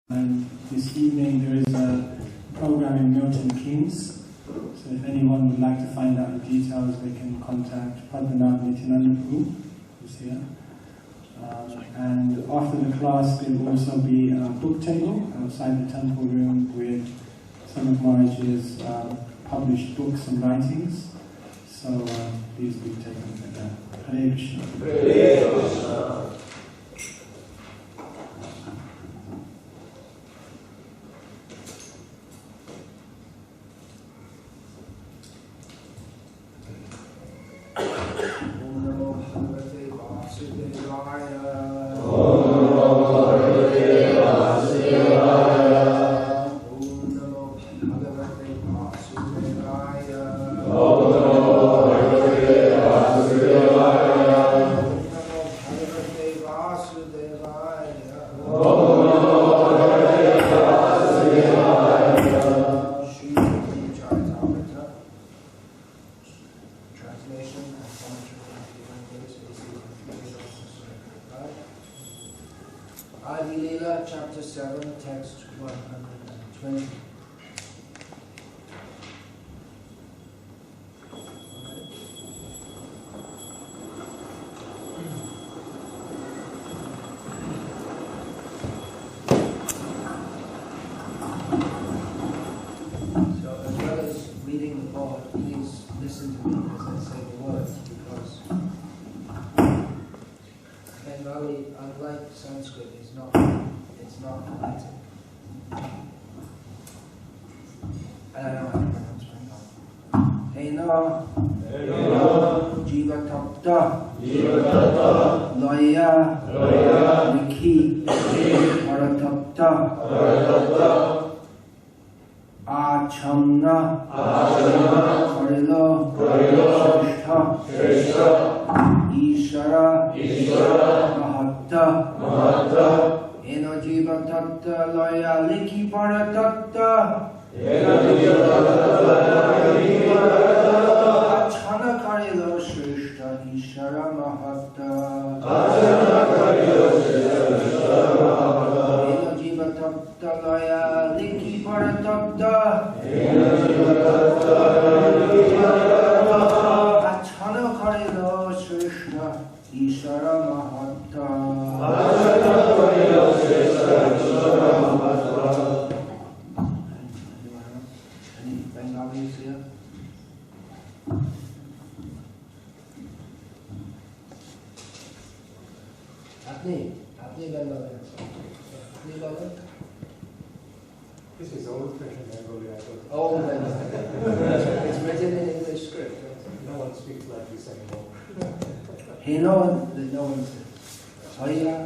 And this evening there is a program in Milton Keynes. So if anyone would like to find out the details, they can contact Padmanabh Nityananda, who's here. And after the class, there will also be a book table outside the temple room with some of Maharaj's published books and writings. So please do take a look at that. Hare Krishna. Hare Krishna. Chapter 7, text 120. So as well as reading the board, please listen to me as I say the words, because Bengali, unlike Sanskrit, is not phonetic. And I don't have to pronounce Bengali. Hena Jivatapta Loya Nikhi Paratapta Achamna Karilo Shrestha Ishara Mahatta Eno Jiva Tatta Loya Liki Paratatta Achana Karilo Shrestha Ishara Mahatta Eno Jiva Tatta Loya Liki Paratatta Achana Karilo Shrestha Ishara Mahatta Any Bengalis here? Apni Bengali. Apni Bengali? This is old-fashioned Bengali, I thought. Old Bengali. It's written in English script. No one speaks like this anymore. Hey, no one says. Haya.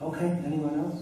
Okay, anyone else?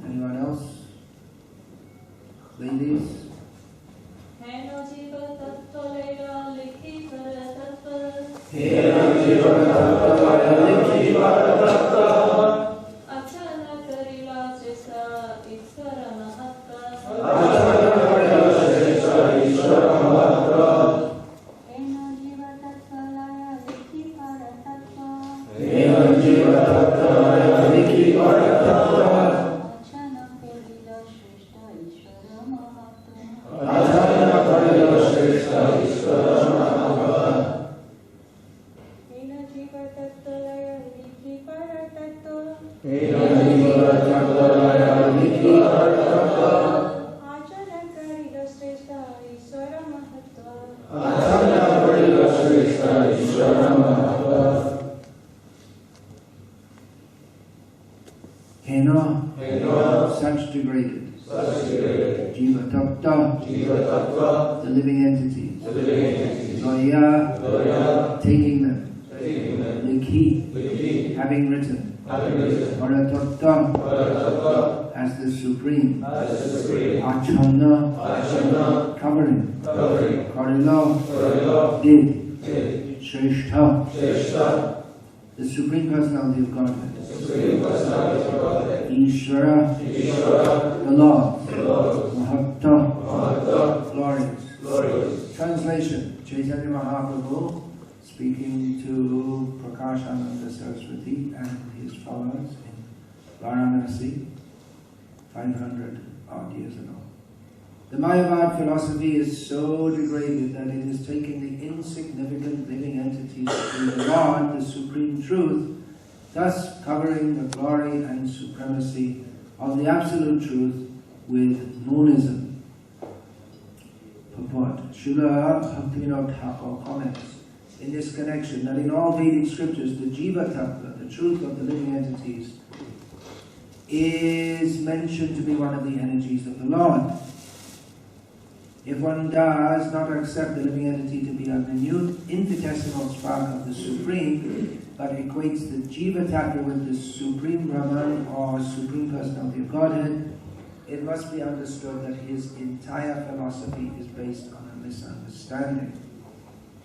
Anyone else? Ladies? Jiva Tattva, the living entities. Loya, taking them. Likhi, having written. Paratattva, as the supreme. Achanna, covering. Karilo, did. Shrestha, the Supreme Personality of Godhead. Ishvara, the Lord. Mahatta, glorious. Translation: Chaitanya Mahaprabhu speaking to Prakashananda Saraswati and his followers in Varanasi 500 odd years ago. The Mayavada philosophy is so degraded that it is taking the insignificant living entities to the Lord, the Supreme Truth, thus covering the glory and supremacy of the Absolute Truth with monism. Purport. Srila Bhaktivedanta comments in this connection that in all Vedic scriptures the Jiva Tattva, the truth of the living entities, is mentioned to be one of the energies of the Lord. If one does not accept the living entity to be a minute infinitesimal spark of the Supreme, but equates the Jiva Tattva with the Supreme Brahman or Supreme Personality of Godhead, it must be understood that his entire philosophy is based on a misunderstanding.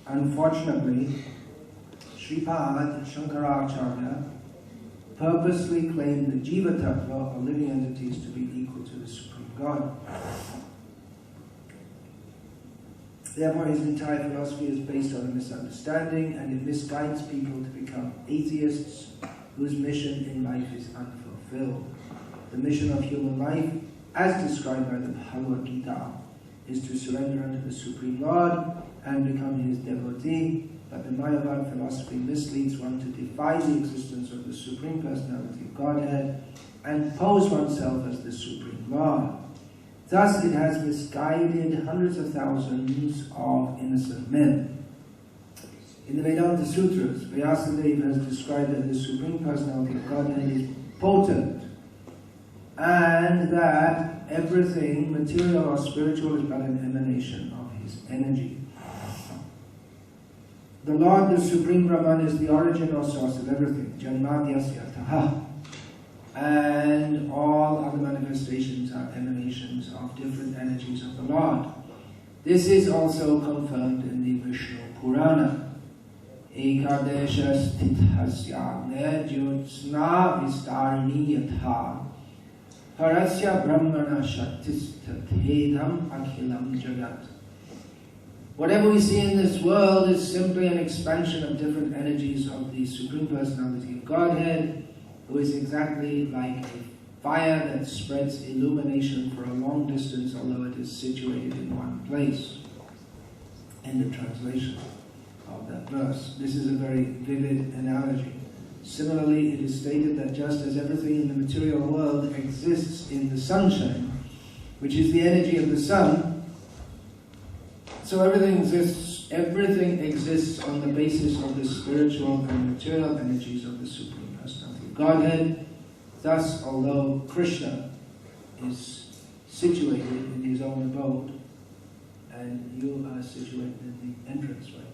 Unfortunately, Sripad Shankaracharya purposely claimed the Jiva Tattva or living entities to be equal to the Supreme God. Therefore, his entire philosophy is based on a misunderstanding, and it misguides people to become atheists whose mission in life is unfulfilled. The mission of human life, as described by the Bhagavad Gita, is to surrender unto the Supreme Lord and become his devotee, but the Mayavada philosophy misleads one to defy the existence of the Supreme Personality of Godhead and pose oneself as the Supreme Lord. Thus it has misguided hundreds of thousands of innocent men. In the Vedanta Sutras, Vyasadeva has described that the Supreme Personality of Godhead is potent, and that everything, material or spiritual, is but an emanation of his energy. The Lord, the Supreme Brahman, is the origin or source of everything, Janmadhyasya Taha. And all other manifestations are emanations of different energies of the Lord. This is also confirmed in the Vishnu Purana. Ekadesha stithasya jyotsna vistarni yatha parasya brahmana shaktistatedam akhilam jagat. Whatever we see in this world is simply an expansion of different energies of the Supreme Personality of Godhead, who is exactly like a fire that spreads illumination for a long distance, although it is situated in one place. End of translation of that verse. This is a very vivid analogy. Similarly, it is stated that just as everything in the material world exists in the sunshine, which is the energy of the sun, so everything exists on the basis of the spiritual and material energies of the Supreme Personality of Godhead. Thus, although Krishna is situated in his own abode, and you are situated in the entranceway,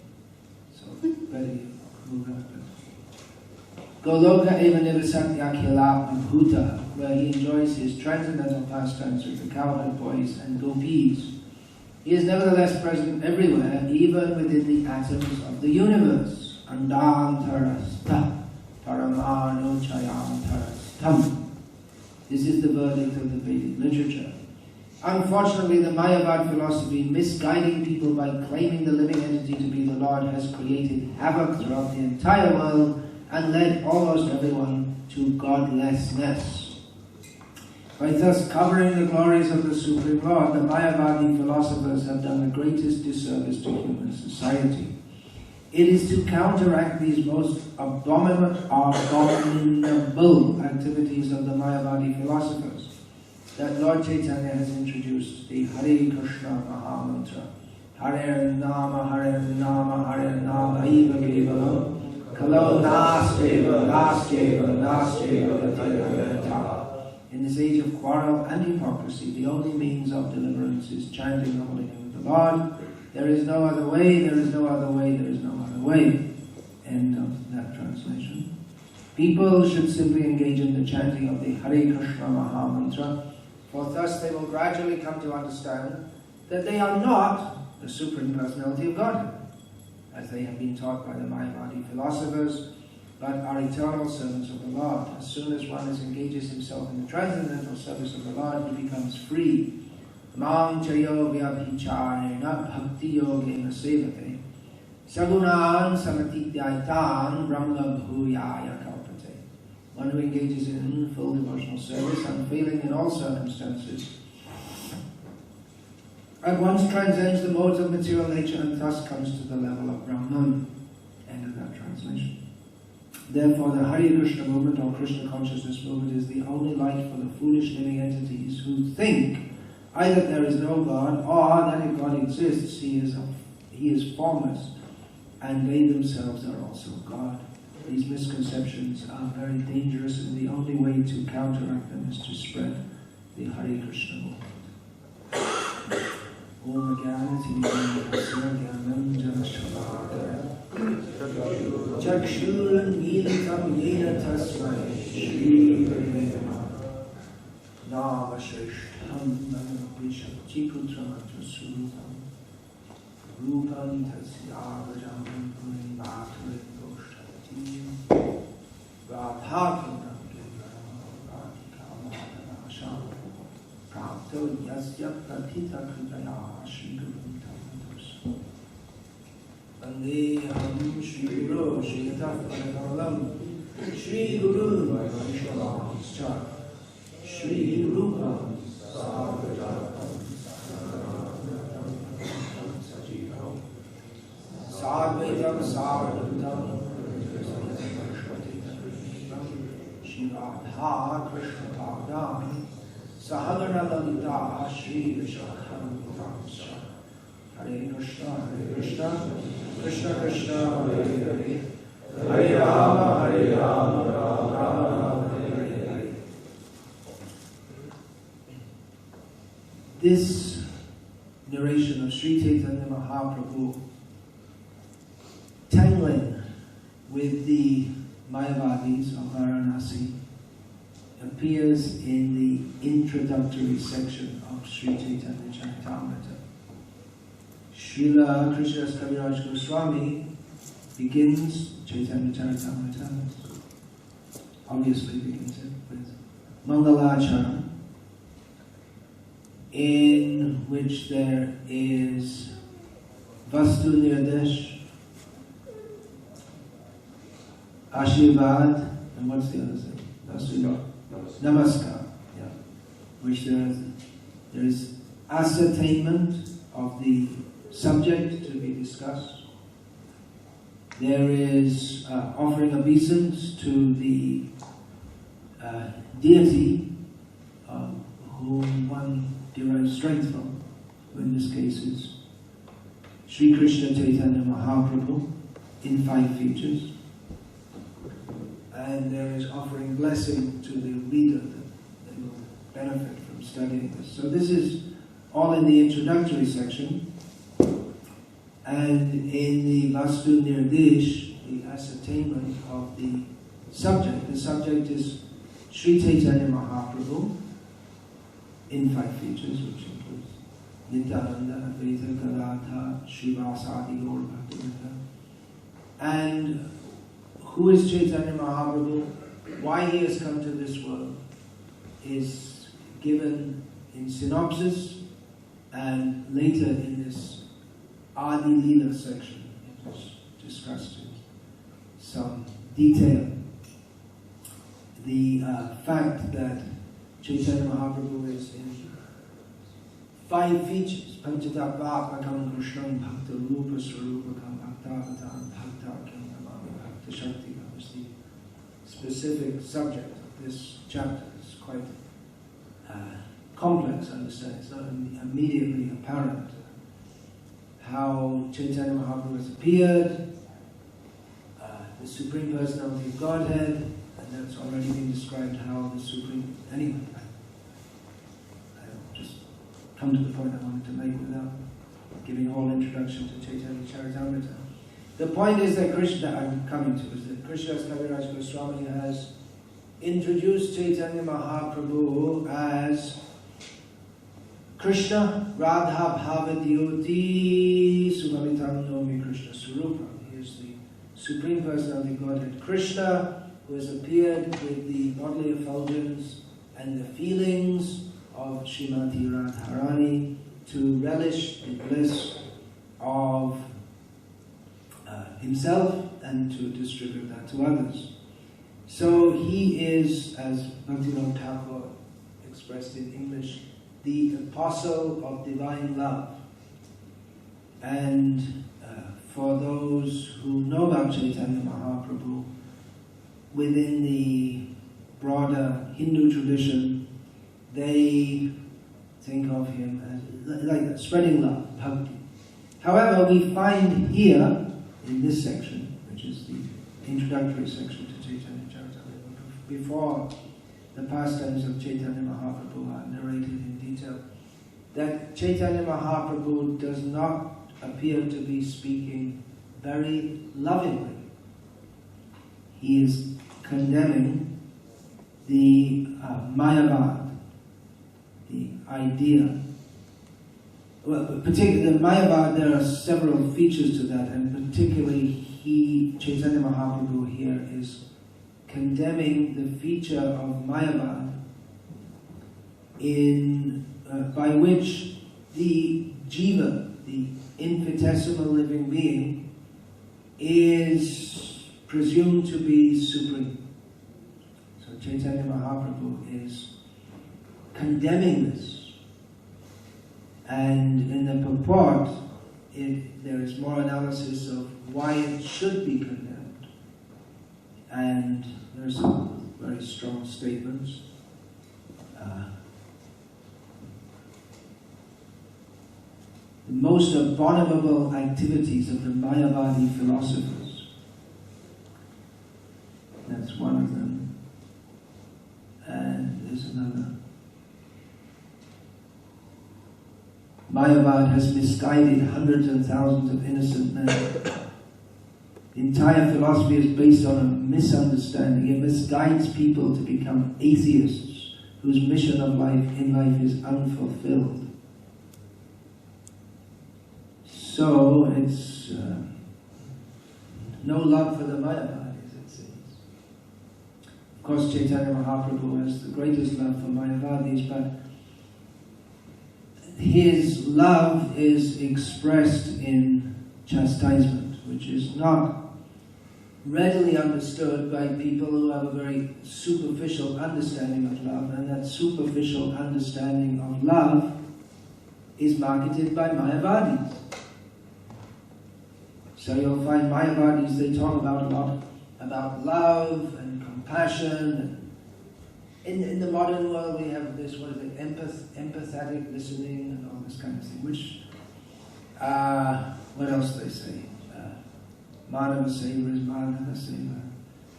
so better you move up. Goloka eva nivasati akhila bhuta, where he enjoys his transcendental pastimes with the cowherd boys and gopis. He is nevertheless present everywhere, even within the atoms of the universe. Andantarastha paramano chayantarastham. This is the verdict of the Vedic literature. Unfortunately, the Mayavada philosophy, misguiding people by claiming the living entity to be the Lord, has created havoc throughout the entire world and led almost everyone to godlessness. By thus covering the glories of the Supreme Lord, the Mayavadi philosophers have done the greatest disservice to human society. It is to counteract these most abominable activities of the Mayavadi philosophers that Lord Chaitanya has introduced the Hare Krishna Mahamantra. Hare Nama, Hare Nama, Hare Nama, Eva Kevalam, Kalo Nasteva, Nasteva, Nasteva, Gatayata. In this age of quarrel and hypocrisy, the only means of deliverance is chanting the holy name of the Lord. There is no other way, there is no other way, there is no other way. End of that translation. People should simply engage in the chanting of the Hare Krishna Maha Mantra, for thus they will gradually come to understand that they are not the Supreme Personality of Godhead, as they have been taught by the Mayavada philosophers, but are eternal servants of the Lord. As soon as one engages himself in the transcendental service of the Lord, he becomes free. Mam chayo vyabhicharena bhakti yogena sevate sagunan samatidhyaitan brahma bhuyaya kalpate. One who engages in full devotional service, unfailing in all circumstances, at once transcends the modes of material nature and thus comes to the level of Brahman. End of that translation. Therefore, the Hare Krishna movement or Krishna consciousness movement is the only light for the foolish living entities who think either there is no God or that if God exists, He is formless, and they themselves are also God. These misconceptions are very dangerous, and the only way to counteract them is to spread the Hare Krishna movement. Om Jnanati Jnanam Jana Shalakaya Chakshur Militam Yena Tasmai Shri Gurave Namaha Nama Shrishtham Vishakti Putram Surupam Rupam Tasyavajam Puri Bhaturi Goshtati Radhakam Radhikam Radhanasham Prapto Yasya Pratita Kripaya Shri Guru Tamatus Vandeham Shri Guru Shri Tathapadalam Shri Guru Vaishnavascha Shri Rupam Sarvajatam Sajivam Sadvaitam Sarvajatam Shri Radha Krishna Padam Sahagana Lalita Shri Vishakam Vamsa Hare Krishna Krishna Krishna Hare Hare Hare Rama Rama Rama Hare Hare. This narration of Sri Chaitanya Mahaprabhu tangling with the Mayavadis of Varanasi appears in the introductory section of Sri Chaitanya Charitamrita. Srila Krishna Kaviraj Goswami begins Chaitanya Charitamrita, obviously begins it with Mangalachara, in which there is Vastu Nirdesh, Ashirvad, and what's the other thing? Vastu Namaskar, yeah. Which there is ascertainment of the subject to be discussed. There is offering obeisance to the deity whom one derives strength from, who in this case is Sri Krishna Chaitanya Mahaprabhu in 5 features. And there is offering blessing to the reader that they will benefit from studying this. So this is all in the introductory section. And in the Vastu Nirdesh, the ascertainment of the subject is Sri Chaitanya Mahaprabhu in 5 features, which includes Nityananda, Advaita, Gadadhara, Srivasadi, Gaur Bhaktivedanta. And who is Chaitanya Mahaprabhu? Why he has come to this world is given in synopsis and later in this Adi Leela section. It was discussed in some detail. The fact that Chaitanya Mahaprabhu is in 5 features, Panchatattva-atmakam Krishnam Bhakta Rupa Swarupakam Bhaktavatam Bhakta Bhakta Shakti. That was the specific subject of this chapter. It's quite complex, I understand. It's not immediately apparent how Chaitanya Mahaprabhu has appeared, the Supreme Personality of Godhead, and that's already been described how the Supreme... Anyway, come to the point I wanted to make without giving a whole introduction to Chaitanya Charitamrita. The point is that Krishna, I'm coming to, is that Krishnadas Kaviraj Goswami has introduced Chaitanya Mahaprabhu as Krishna Radha Bhavadyoti Sumamitam Nomi Krishna Surupa. He is the Supreme Personality of Godhead Krishna, who has appeared with the bodily effulgence and the feelings of Srimati Radharani to relish the bliss of himself and to distribute that to others. So he is, as Bhaktivedanta Thakur expressed in English, the apostle of divine love. And for those who know about Chaitanya Mahaprabhu, within the broader Hindu tradition, they think of him as like spreading love, bhakti. However, we find here, in this section, which is the introductory section to Chaitanya Charitamrita, before the pastimes of Chaitanya Mahaprabhu are narrated in detail, that Chaitanya Mahaprabhu does not appear to be speaking very lovingly. He is condemning the Mayavada, the idea. Well, particularly the Mayavada, there are several features to that, and particularly Chaitanya Mahaprabhu here is condemning the feature of Mayavada by which the jiva, the infinitesimal living being, is presumed to be supreme. So Chaitanya Mahaprabhu is condemning this. And in the purport, there is more analysis of why it should be condemned. And there are some very strong statements. The most abominable activities of the Mayavadi philosophers. That's one of them. And there's another. Mayavada has misguided hundreds and thousands of innocent men. The entire philosophy is based on a misunderstanding. It misguides people to become atheists whose mission of life in life is unfulfilled. So it's no love for the Mayavadis, it seems. Of course, Chaitanya Mahaprabhu has the greatest love for Mayavadis, but his love is expressed in chastisement, which is not readily understood by people who have a very superficial understanding of love, and that superficial understanding of love is marketed by Mayavadis. So you'll find Mayavadis, they talk about a lot about love and compassion. In the modern world we have this, empathetic listening and all this kind of thing, which, what else do they say? Manor Seva is Manor Seva.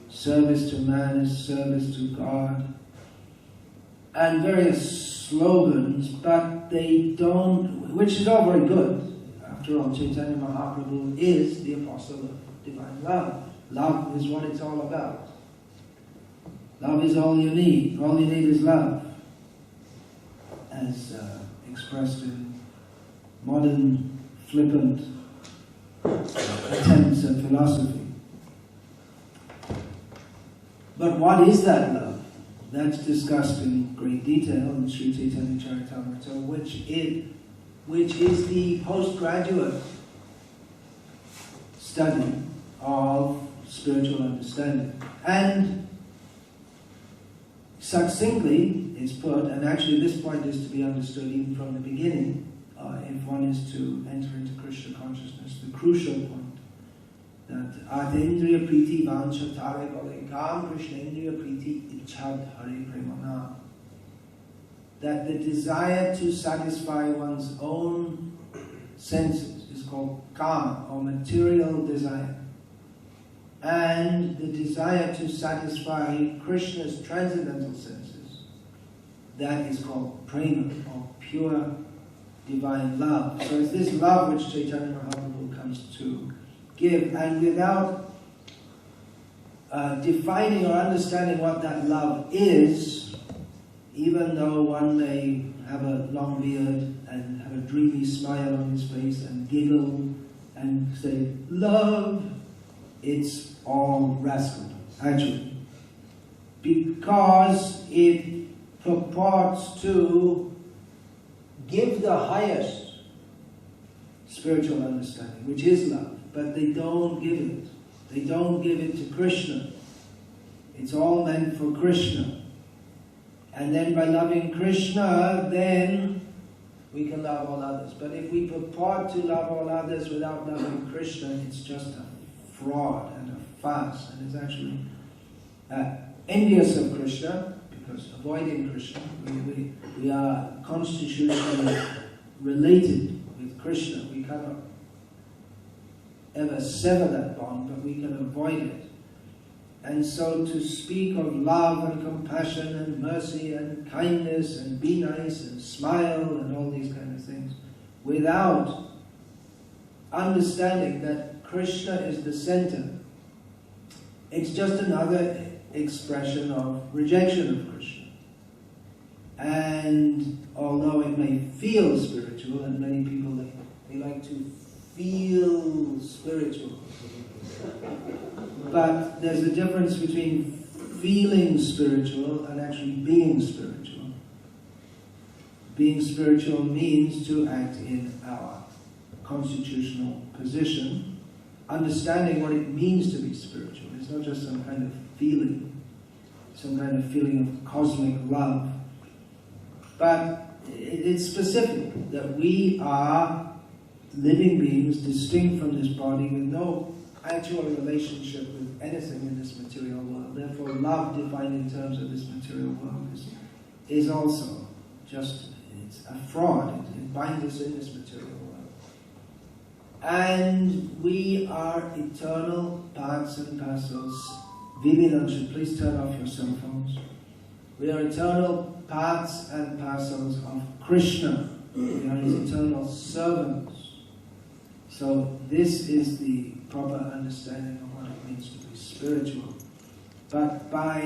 Service to man is service to God. And various slogans, but they don't, which is all very good. After all, Chaitanya Mahaprabhu is the apostle of divine love. Love is what it's all about. Love is all you need. All you need is love. As expressed in modern, flippant attempts at philosophy. But what is that love? That's discussed in great detail in Sri Chaitanya Charitamrita, which is the postgraduate study of spiritual understanding. And succinctly, it's put, and actually this point is to be understood even from the beginning, if one is to enter into Krishna consciousness, the crucial point, that Adendriya Priti Vancha Tare Bale Kam Krishnendriya Priti Ichhad Hare Premana. That the desire to satisfy one's own senses is called kama, or material desire. And the desire to satisfy Krishna's transcendental senses, that is called prema, or pure divine love. So it's this love which Chaitanya Mahaprabhu comes to give, and without defining or understanding what that love is, even though one may have a long beard and have a dreamy smile on his face and giggle and say, love, it's all rascal, actually. Because it purports to give the highest spiritual understanding, which is love, but they don't give it. They don't give it to Krishna. It's all meant for Krishna. And then by loving Krishna, then we can love all others. But if we purport to love all others without loving Krishna, it's just a fraud and a farce. And it's actually envious of Krishna, because avoiding Krishna, we are constitutionally related with Krishna. We cannot ever sever that bond, but we can avoid it. And so to speak of love and compassion and mercy and kindness and be nice and smile and all these kind of things, without understanding that Krishna is the center, it's just another expression of rejection of Krishna. And although it may feel spiritual, and many people, they like to feel spiritual, but there's a difference between feeling spiritual and actually being spiritual. Being spiritual means to act in our constitutional position, understanding what it means to be spiritual. It's not just some kind of feeling, some kind of feeling of cosmic love, but it's specific, that we are living beings distinct from this body with no actual relationship with anything in this material world. Therefore, love defined in terms of this material world is also just, it's a fraud. It binds us in this material world. And we are eternal parts and parcels. Vividansha, please turn off your cell phones. We are eternal parts and parcels of Krishna. We are his eternal servants. So this is the proper understanding of what it means to be spiritual. But by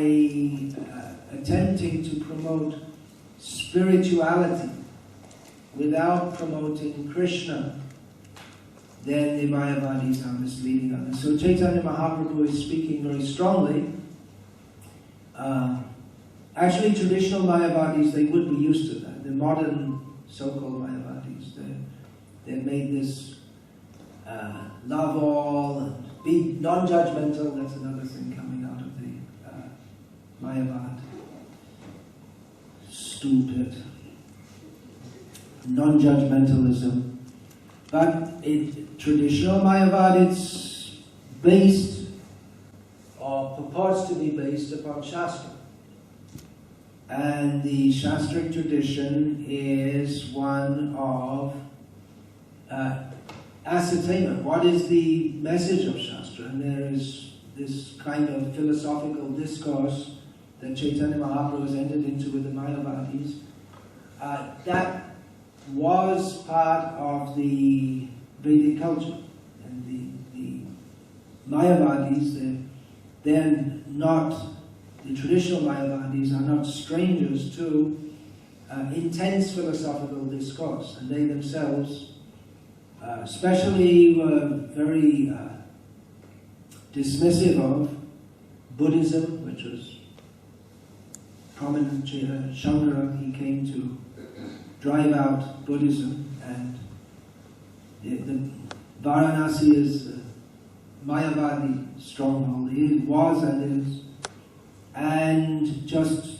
attempting to promote spirituality without promoting Krishna, then the Mayavadis are misleading others. So Chaitanya Mahaprabhu is speaking very strongly. Actually, traditional Mayavadis, they would be used to that. The modern so-called Mayavadis, they made this love all and be non-judgmental. That's another thing coming out of the Mayavada. Stupid. Non-judgmentalism. But traditional Mayavada, it's based, or purports to be based upon Shastra. And the Shastric tradition is one of ascertainment. What is the message of Shastra? And there is this kind of philosophical discourse that Chaitanya Mahaprabhu has entered into with the Mayavadis. That was part of the Vedic culture. And the Mayavadis, they're not, the traditional Mayavadis are not strangers to intense philosophical discourse. And they themselves especially were very dismissive of Buddhism, which was prominent. Shankara, he came to drive out Buddhism, and the Varanasi is a Mayavadi stronghold. It was and is, and just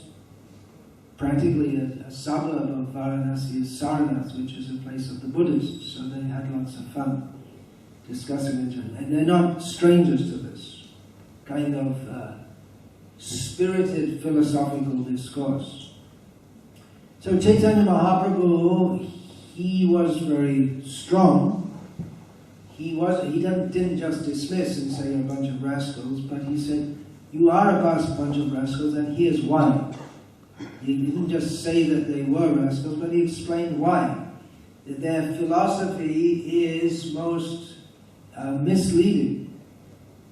practically a suburb of Varanasi is Sarnath, which is a place of the Buddhists. So they had lots of fun discussing it. And they're not strangers to this kind of spirited philosophical discourse. So Chaitanya Mahaprabhu, he was very strong. He didn't just dismiss and say you're a bunch of rascals, but he said, you are a bunch of rascals, and here's why. He didn't just say that they were rascals, but he explained why. their philosophy is most misleading,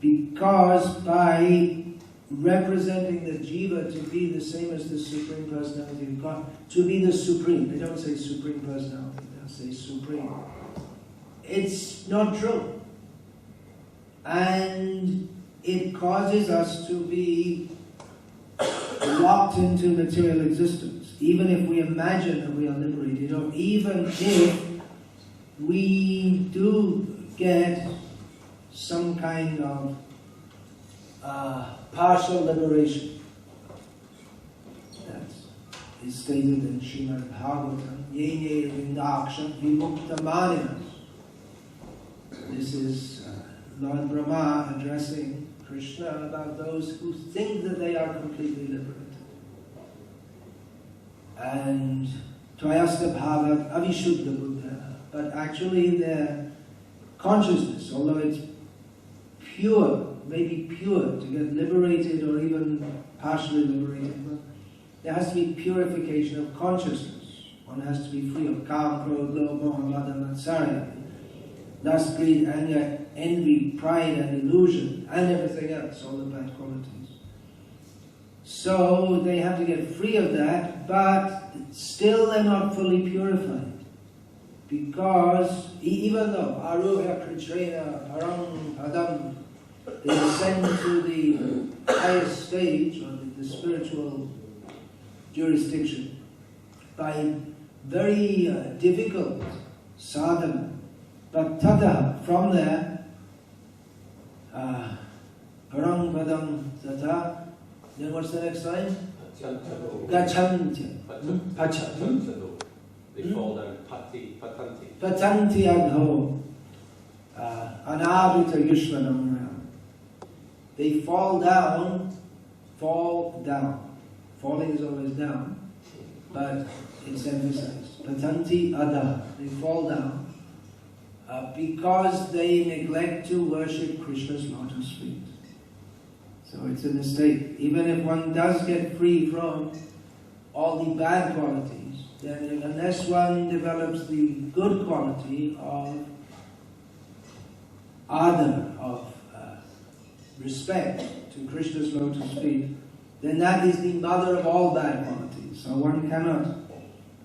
because by representing the jiva to be the same as the Supreme Personality of God, to be the Supreme, they don't say Supreme Personality, they say Supreme. It's not true. And it causes us to be locked into material existence, even if we imagine that we are liberated, or even if we do get some kind of partial liberation. That is stated in Srimad Bhagavatam, Ye Vindaksha Vimukta Maninas. This is Lord Brahma addressing Krishna about those who think that they are completely liberated. And Tvayasta Bhavat Avishuddha Buddha, but actually their consciousness, although it's pure, maybe pure, to get liberated or even partially liberated, but there has to be purification of consciousness. One has to be free of Kam, Krodh, Lobha, Moha, Mada, Matsarya, lust, greed, anger, envy, pride, and illusion, and everything else, all the bad qualities. So they have to get free of that, but still they're not fully purified. Because even though Aruha Kritrena Param Padam, they ascend to the highest stage, or the spiritual jurisdiction, by very difficult sadhana. But tada, from there, Param Padam Tata, then what's the next line? Gachanti. They fall down, patanti. Patanti adho. Anavita Yushvanam. They fall down. Falling is always down, but it's emphasized. Patanti adha. They fall down because they neglect to worship Krishna's lotus feet. So it's a mistake. Even if one does get free from all the bad qualities, then unless one develops the good quality of adar, of respect to Krishna's lotus feet, then that is the mother of all bad qualities. So one cannot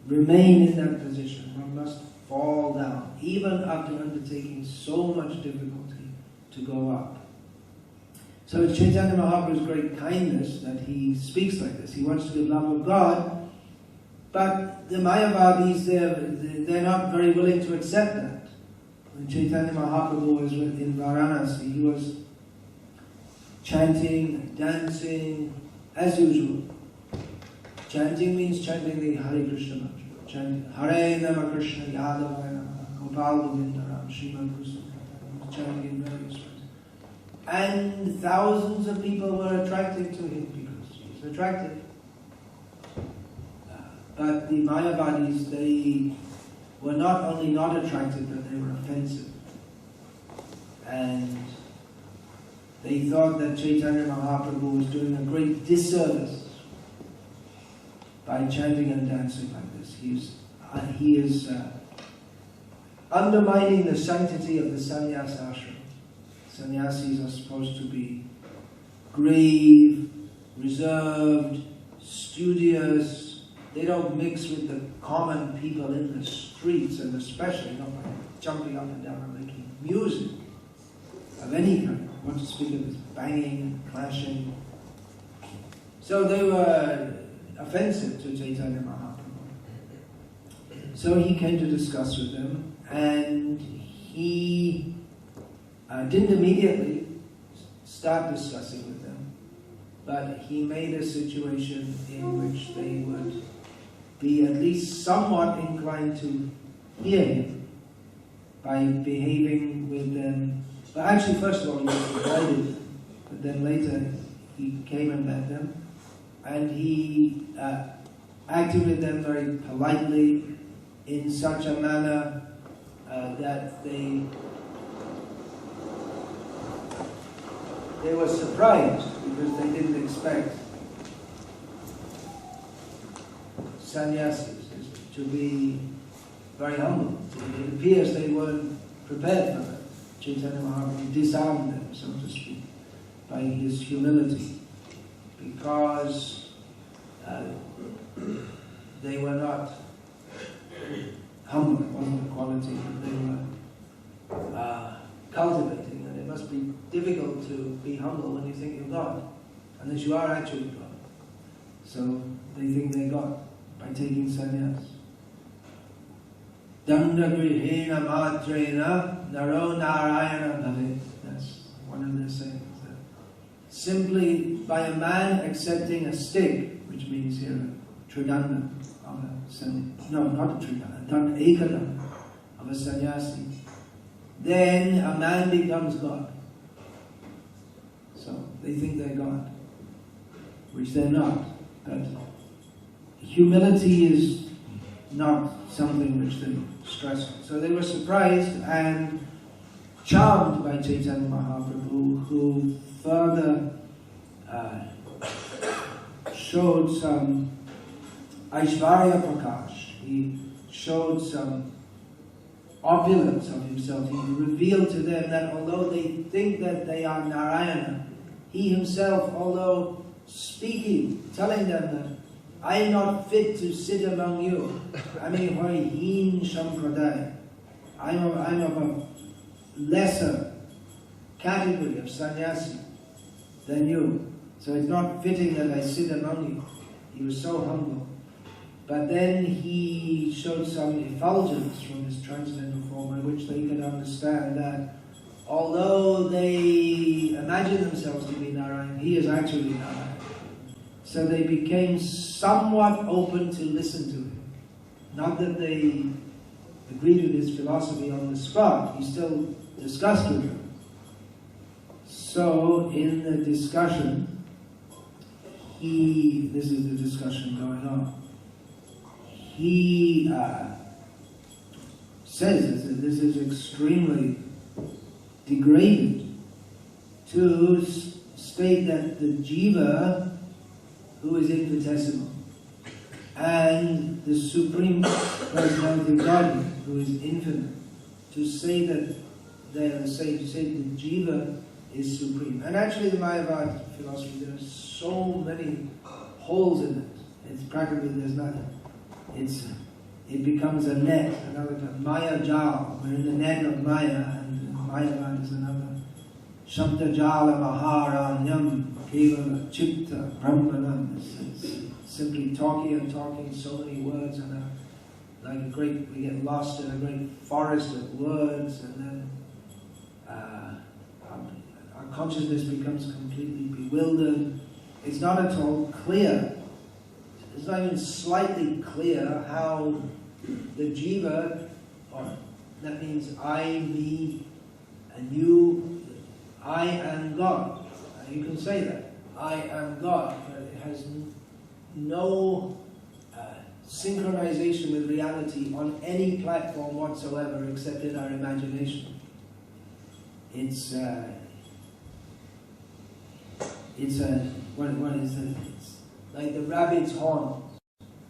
remain in that position. One must fall down, even after undertaking so much difficulty to go up. So it's Chaitanya Mahaprabhu's great kindness that he speaks like this. He wants to be love of God, but the Mayavadis, they're not very willing to accept that. When Chaitanya Mahaprabhu was in Varanasi, he was chanting, dancing, as usual. Chanting means chanting the Hare Krishna mantra. Chanting Hare Nama Krishna Yadavaya Nama Gopal Govindaram Srimad Krishna. Chanting in various ways. And thousands of people were attracted to him because he was attractive. But the Mayavadis, they were not only not attracted, but they were offensive. And they thought that Chaitanya Mahaprabhu was doing a great disservice by chanting and dancing like this. He is undermining the sanctity of the sannyas ashram. Sannyasis are supposed to be grave, reserved, studious. They don't mix with the common people in the streets, and especially not by jumping up and down and making music of any kind. What to speak of this banging and clashing. So they were offensive to Chaitanya Mahaprabhu. So he came to discuss with them, and he didn't immediately start discussing with them, but he made a situation in which they would be at least somewhat inclined to hear him by behaving with them. But actually, first of all, he was invited, but then later he came and met them, and he acted with them very politely in such a manner that they were surprised because they didn't expect sannyasis to be very humble. It appears they weren't prepared for that. Chaitanya Mahaprabhu disarmed them, so to speak, by his humility, because they were not humble. It wasn't a quality that they were cultivating, and it must be difficult to be humble when you think you're God, unless you are actually God. So they think they're God by taking sannyas. Danda grihena matrena naro narayana bhavet. That's one of their sayings. Simply by a man accepting a stick, which means here a tridanda of a sannyasi, no, not a tridanda, danda ekadanda of a sannyasi, then a man becomes God. So they think they're God, which they're not. But humility is not something which they stress on. So they were surprised and charmed by Chaitanya Mahaprabhu, who further showed some Aishvarya Prakash. He showed some opulence of himself. He revealed to them that although they think that they are Narayana, he himself, although speaking, telling them that I am not fit to sit among you. I'm of a lesser category of sannyasi than you. So it's not fitting that I sit among you. He was so humble. But then he showed some effulgence from his transcendental form by which they could understand that although they imagine themselves to be Narayan, he is actually Narayan. So they became somewhat open to listen to him. Not that they agreed with his philosophy on the spot, he still discussed with them. So in the discussion, this is the discussion going on. He says that this is extremely degraded to state that the jiva, who is infinitesimal, and the Supreme Personality of Godhead, who is infinite, to say that they are the same, to say that the jiva is supreme. And actually the Mayavada philosophy, there are so many holes in it. It's practically, there's nothing. It becomes a net, another term, Maya Jal. We're in the net of Maya, and Mayavada is another. Shabda Jala Maharanyam Kevala Chitta Brahmanam. It's simply talking and talking, so many words, and we get lost in a great forest of words, and then our consciousness becomes completely bewildered. It's not at all clear. It's not even slightly clear how the jiva, or that means I, me, and you, I am God. You can say that. I am God, but it has no synchronization with reality on any platform whatsoever except in our imagination. It's what is it? It's like the rabbit's horns.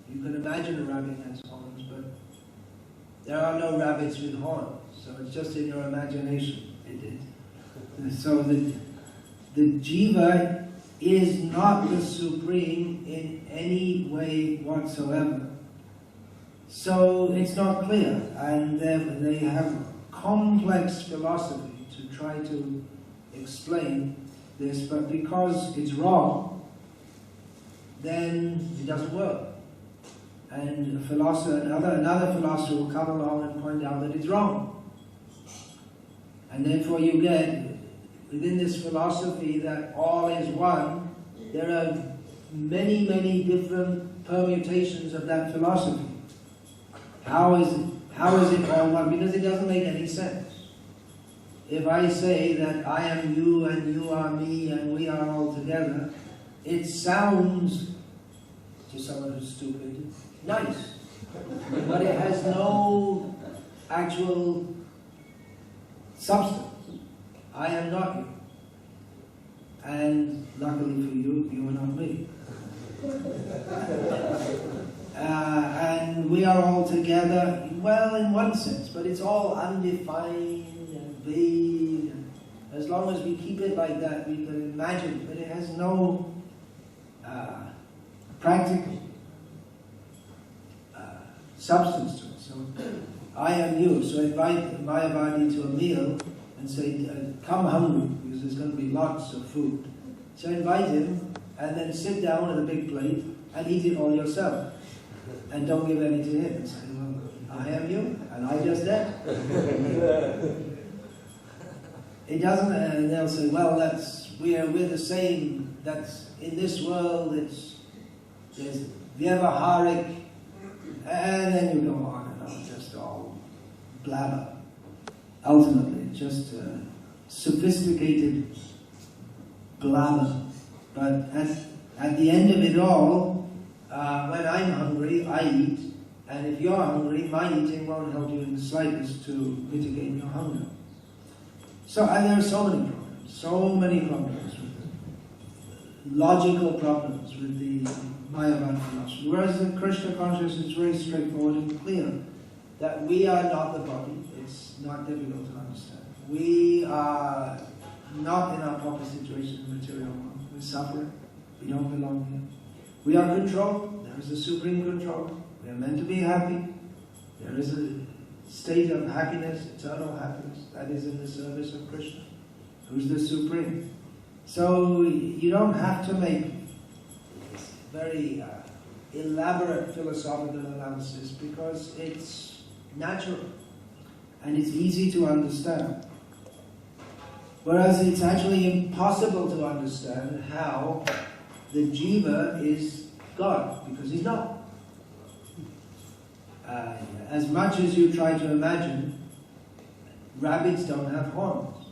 You can imagine a rabbit has horns, but there are no rabbits with horns, so it's just in your imagination. So the jiva is not the supreme in any way whatsoever. So it's not clear, and they have complex philosophy to try to explain this, but because it's wrong, then it doesn't work. And a philosopher, another philosopher will come along and point out that it's wrong. And therefore you get, within this philosophy that all is one, there are many, many different permutations of that philosophy. How is it all one? Because it doesn't make any sense. If I say that I am you and you are me and we are all together, it sounds, to someone who's stupid, nice. But it has no actual substance. I am not you. And luckily for you, you are not me. And we are all together. well, in one sense, but it's all undefined and vague. And as long as we keep it like that, we can imagine, but it has no practical substance to it. So, I am you. So invite Mayavadi to a meal and say, come hungry, because there's going to be lots of food. So invite him, and then sit down at a big plate and eat it all yourself. And don't give any to him. And say, well, I am you, and I just ate. It doesn't, and they'll say, well, we're the same. That's in this world. There's Vyavaharik, and then you go on and on, just all blabber. Ultimately, just sophisticated blabber. But at the end of it all, when I'm hungry, I eat, and if you're hungry, my eating won't help you in the slightest to mitigate your hunger. So, and there are so many problems with it. Logical problems with the Mayavada philosophy. Whereas in Krishna consciousness, it's very straightforward and clear that we are not the body. It's not difficult to understand. We are not in our proper situation in the material world. We're suffering. We don't belong here. We are controlled. There is a supreme control. We are meant to be happy. There is a state of happiness, eternal happiness, that is in the service of Krishna, who's the supreme. So you don't have to make very elaborate philosophical analysis, because it's natural and it's easy to understand. Whereas it's actually impossible to understand how the jiva is God, because he's not. As much as you try to imagine, rabbits don't have horns.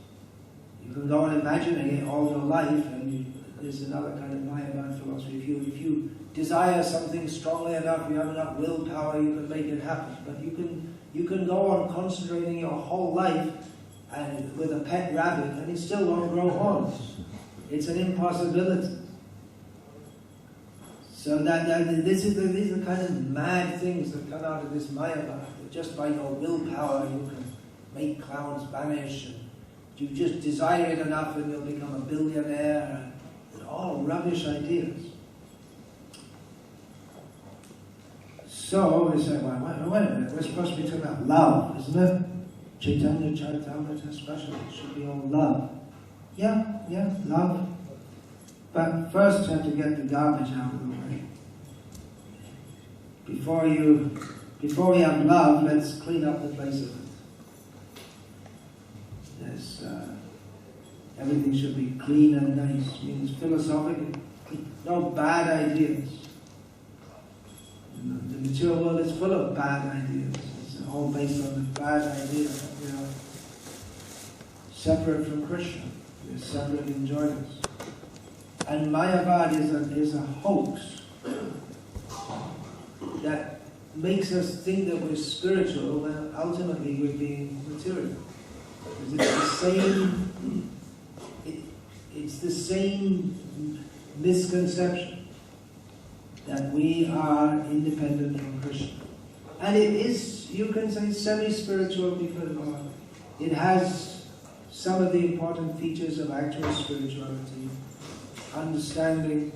You can go on imagining it all your life, and there's another kind of Mayavada philosophy. If you desire something strongly enough, you have enough willpower, you can make it happen. But you can go on concentrating your whole life and with a pet rabbit, and it still won't grow horns. It's an impossibility. So these are the kind of mad things that come out of this Mayavada. Just by your willpower you can make clouds vanish, and you just desire it enough and you'll become a billionaire. They're all rubbish ideas. So we say, well, wait a minute, we're supposed to be talking about love, isn't it? Chaitanya Charitamrita especially, it should be all love. Yeah, love. But first you have to get the garbage out of the way. Before we have love, let's clean up the place of it. Everything should be clean and nice. It means philosophically, no bad ideas. The material world is full of bad ideas. It's all based on the bad idea that we are separate from Krishna. We are separate enjoyments. And Mayavada is a hoax that makes us think that we're spiritual when ultimately we're being material. Because it's the same misconception that we are independent from Krishna. And it is, you can say, semi-spiritual, because it has some of the important features of actual spirituality. Understanding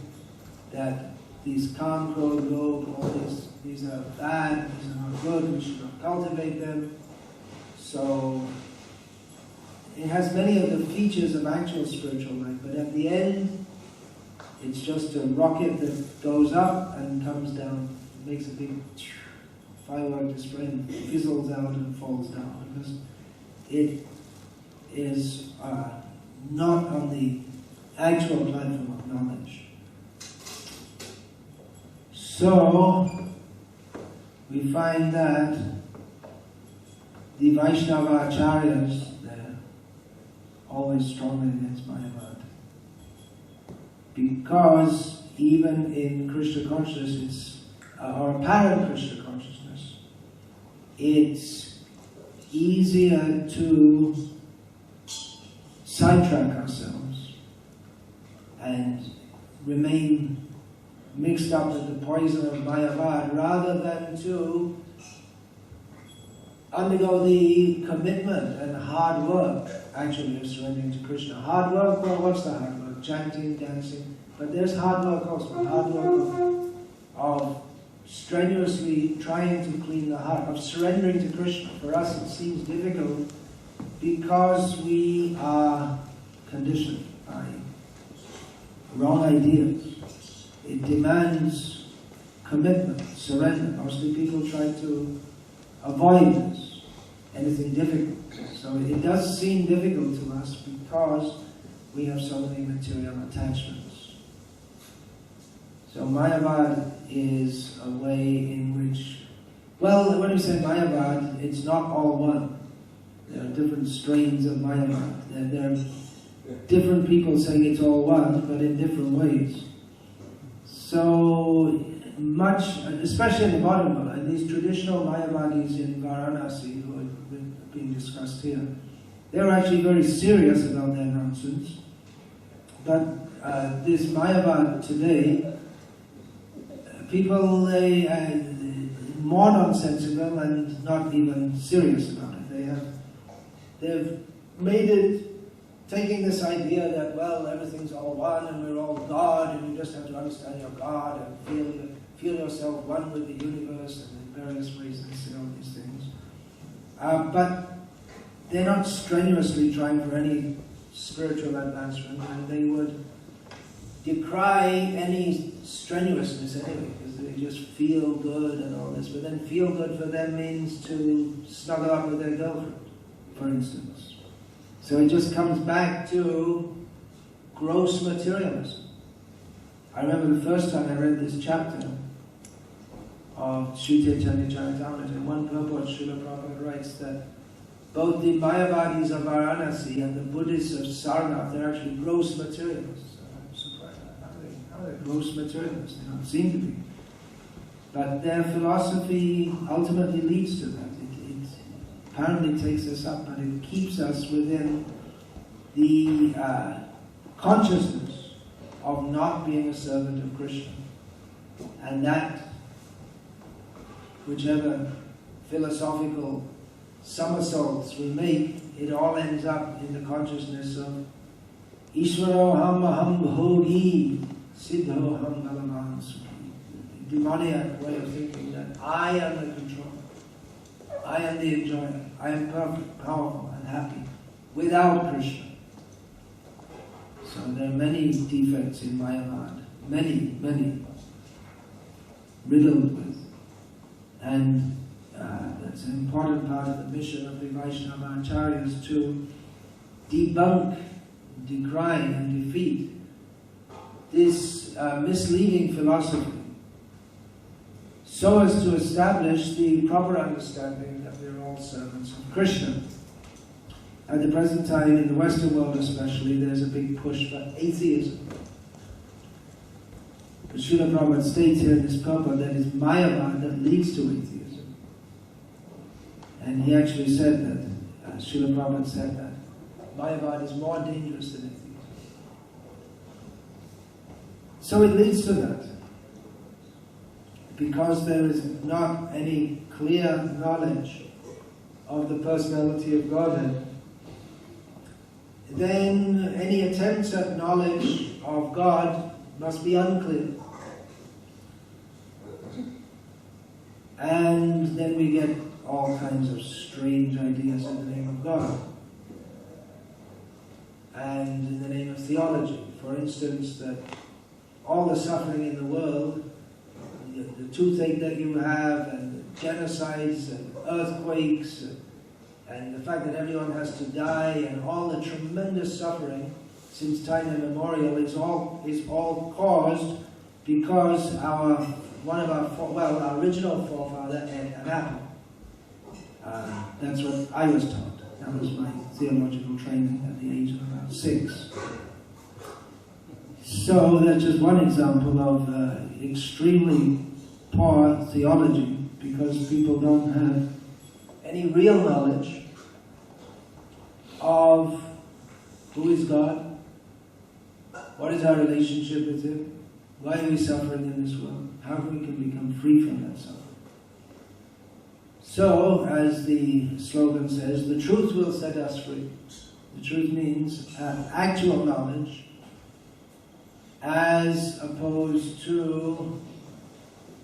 that these calm, cruel, lobe, all these are bad, these are not good, we should not cultivate them. So it has many of the features of actual spiritual life, but at the end, it's just a rocket that goes up and comes down, makes a big firework display and fizzles out and falls down, because it is not on the actual platform of knowledge. So we find that the Vaishnava acharyas, they're always strongly against Mayavada, because even in Krishna consciousness, or apparent Krishna consciousness, it's easier to sidetrack ourselves and remain mixed up with the poison of Mayavada, rather than to undergo the commitment and hard work, actually, of surrendering to Krishna. Hard work, well, what's the hard work? Chanting, dancing. But there's hard work also. Hard work of strenuously trying to clean the heart, of surrendering to Krishna. For us it seems difficult because we are conditioned by wrong ideas. It demands commitment, surrender. Mostly people try to avoid this, anything difficult. So it does seem difficult to us because we have so many material attachments. So Mayavada is a way in which, well, when we say Mayavada, it's not all one. There are different strains of Mayavada. There are different people saying it's all one, but in different ways. So much, especially in the modern world, and these traditional Mayavadis in Varanasi who are being discussed here, they're actually very serious about their nonsense. But this Mayavada today, people, more nonsensical and not even serious about it. They've made it, taking this idea that, well, everything's all one and we're all God and you just have to understand your God and feel yourself one with the universe, and in various ways they say all these things. But they're not strenuously trying for any spiritual advancement, and they would decry any strenuousness anyway, because they just feel good and all this. But then feel good for them means to snuggle up with their girlfriend, for instance. So it just comes back to gross materialism. I remember the first time I read this chapter of Sri Chaitanya Charitamrita. In one purport, Srila Prabhupada writes that both the Mayavadis of Varanasi and the Buddhists of Sarnath, they're actually gross materialists. I'm surprised. How are they gross materialists? They don't seem to be. But their philosophy ultimately leads to that. It apparently takes us up, but it keeps us within the consciousness of not being a servant of Krishna. And that, whichever philosophical somersaults we make, it all ends up in the consciousness of Ishvaro ham aham bhogi siddho ham balavan sukhi. Demoniac way of thinking that I am the controller, I am the enjoyer, I am perfect, powerful and happy without Krishna. So there are many defects in Mayavada, many, riddled with. And that's an important part of the mission of the Vaishnava Acharyas, to debunk, decry and defeat this misleading philosophy, so as to establish the proper understanding that we're all servants of Krishna. At the present time, in the Western world especially, there's a big push for atheism. But Srila Prabhupada states here in this purport that it's Mayavada that leads to atheism. And he actually said that, Srila Prabhupada said that, Mayavada is more dangerous than atheism. So it leads to that. Because there is not any clear knowledge of the personality of Godhead, then any attempts at knowledge of God must be unclear. And then we get all kinds of strange ideas in the name of God. And in the name of theology. For instance, that all the suffering in the world, the toothache that you have, and the genocides, and earthquakes, and the fact that everyone has to die, and all the tremendous suffering since time immemorial is all caused because our original forefather ate an apple. That's what I was taught. That was my theological training at the age of about 6. So that's just one example of extremely poor theology, because people don't have any real knowledge of who is God, what is our relationship with Him, why are we suffering in this world, how we can become free from that suffering. So, as the slogan says, the truth will set us free. The truth means actual knowledge as opposed to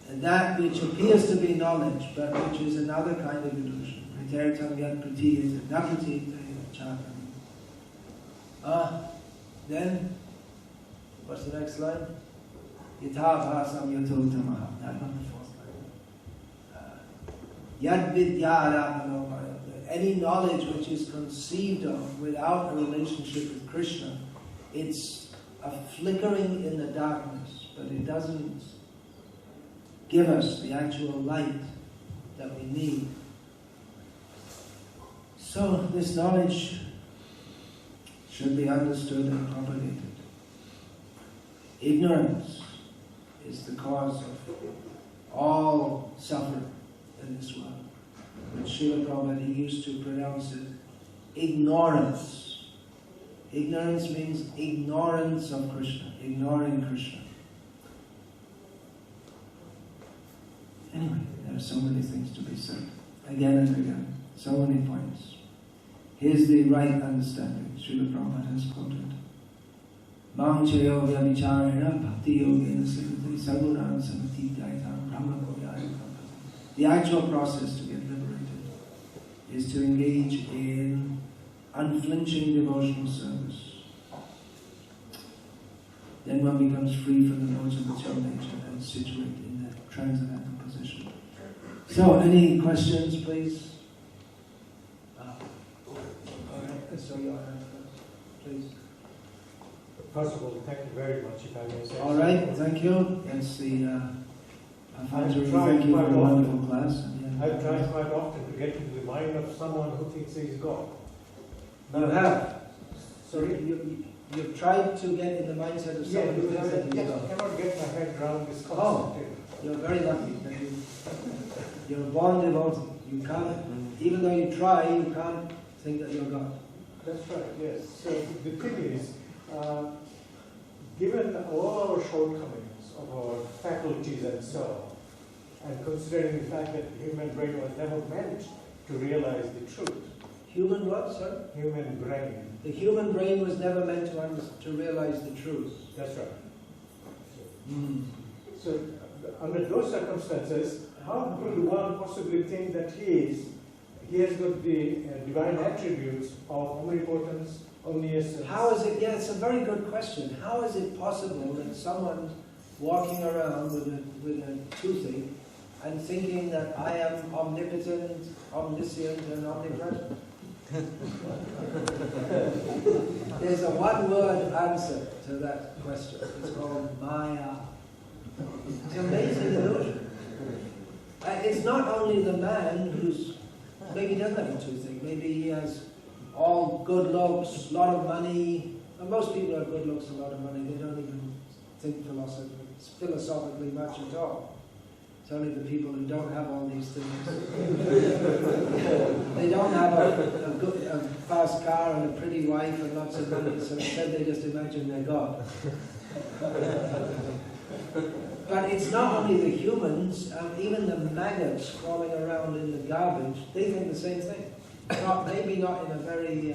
that which appears to be knowledge, but which is another kind of illusion. Then, what's the next line? Yathabhasam yatotamaha. That one, the fourth line. Yad vidya. Any knowledge which is conceived of without a relationship with Krishna, it's a flickering in the darkness, but it doesn't give us the actual light that we need. So this knowledge should be understood and propagated. Ignorance is the cause of all suffering in this world. But Srila Prabhupada, he used to pronounce it ignorance. Ignorance means ignorance of Krishna, ignoring Krishna. Anyway, there are so many things to be said, again and again, so many points. Here's the right understanding. Srila Prabhupada has quoted. Mam chayo vyavicharena bhakti yogena siddhati sagunan samati daitam brahma koyaya. The actual process to get liberated is to engage in unflinching devotional service. Then one becomes free from the modes of material nature and situated in that transcendental position. So, any questions, please? So your hand first, please. First of all, thank you very much, if I may say. All right, thank you. That's the I've thank tried you for a quite wonderful often. class. I've tried quite often to get into the mind of someone who thinks he's God. You have. Sorry? You've tried to get in the mindset of someone who thinks that he's I God. cannot get my head around this concept. Oh, you're very lucky. That you're a born devotee. You can't, even though you try, you can't think that you're God. That's right, yes. So the thing is, given all our shortcomings of our faculties and so on, and considering the fact that the human brain was never meant to realize the truth. Human what, sir? Human brain. The human brain was never meant to realize the truth. That's right. Mm. So under those circumstances, how could one possibly think that he has got the divine attributes of omnipotence, omniscience? How is it? Yeah, it's a very good question. How is it possible that someone walking around with a toothache and thinking that I am omnipotent, omniscient, and omnipresent? There's a one-word answer to that question. It's called Maya. It's an amazing illusion. It's not only the man who's maybe doesn't have a toothache. Maybe he has all good looks, a lot of money. And most people have good looks, a lot of money. They don't even think philosophically much at all. It's only the people who don't have all these things. They don't have a fast car and a pretty wife and lots of money, so instead they just imagine they're God. But it's not only the humans, even the maggots crawling around in the garbage, they think the same thing. Maybe not in a very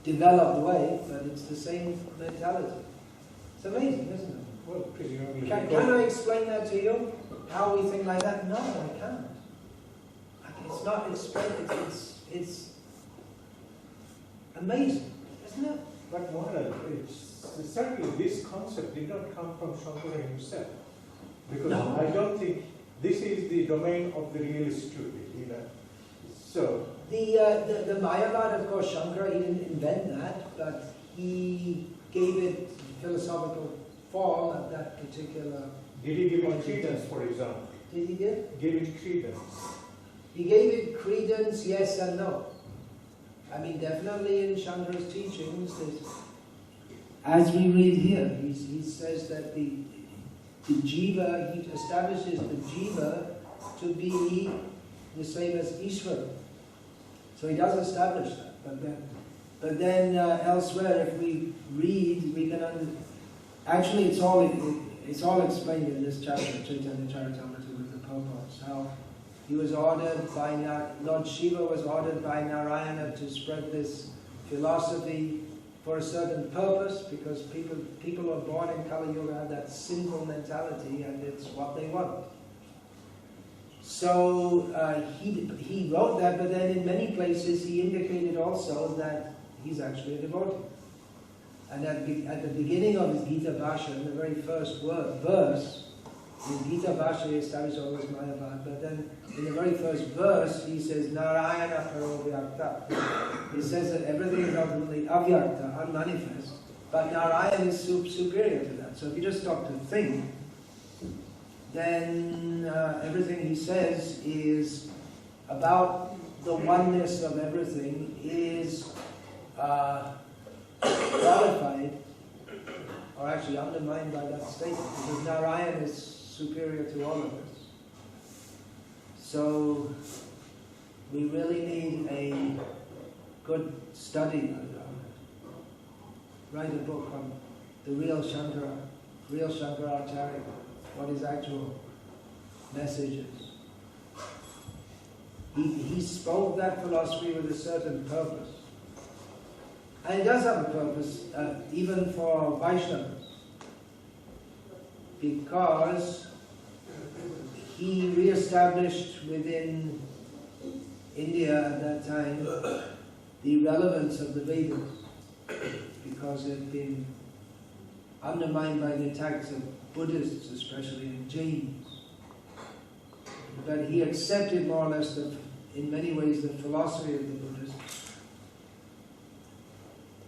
developed way, but it's the same mentality. It's amazing, isn't it? Well, presumably. Can I explain that to you? How we think like that? No, I can't. It's not explained. It's amazing, isn't it? But Maharaj, certainly this concept did not come from Shankara himself. Because No. I don't think this is the domain of the real stupid, you know. So, The Mayavada, of course, Shankara, he didn't invent that, but he gave it philosophical form at that particular... did he give it credence, for example? Did he give? Give it credence. He gave it credence, yes and no. I mean, definitely in Shankara's teachings, as we read here, he says that the jiva, he establishes the jiva to be the same as Ishvara. So he does establish that. But then elsewhere, if we read, we can actually it's all explained in this chapter, Chaitanya Charitamrita with the purpose. He was ordered by Lord Shiva was ordered by Narayana to spread this philosophy for a certain purpose, because people who are born in Kali Yuga have that sinful mentality, and it's what they want. So he wrote that, but then in many places he indicated also that he's actually a devotee. And at the beginning of his Gita Bhasha, in the very first verse, in Gita Bhasha he established all this Mayavada, but then in the very first verse he says, Narayana Paro Vyakta. He says that everything is ultimately avyakta, unmanifest, but Narayana is superior to that. So if you just stop to think, then everything he says is about the oneness of everything is qualified, or actually undermined by that statement, because Narayana is superior to all of us. So we really need a good study, write a book on the real Shankaracharya, what his actual message is. He spoke that philosophy with a certain purpose. And it does have a purpose, even for Vaishnavas, because he re-established within India at that time the relevance of the Vedas, because it had been undermined by the attacks of Buddhists, especially in Jains. But he accepted more or less, in many ways, the philosophy of the Buddhists,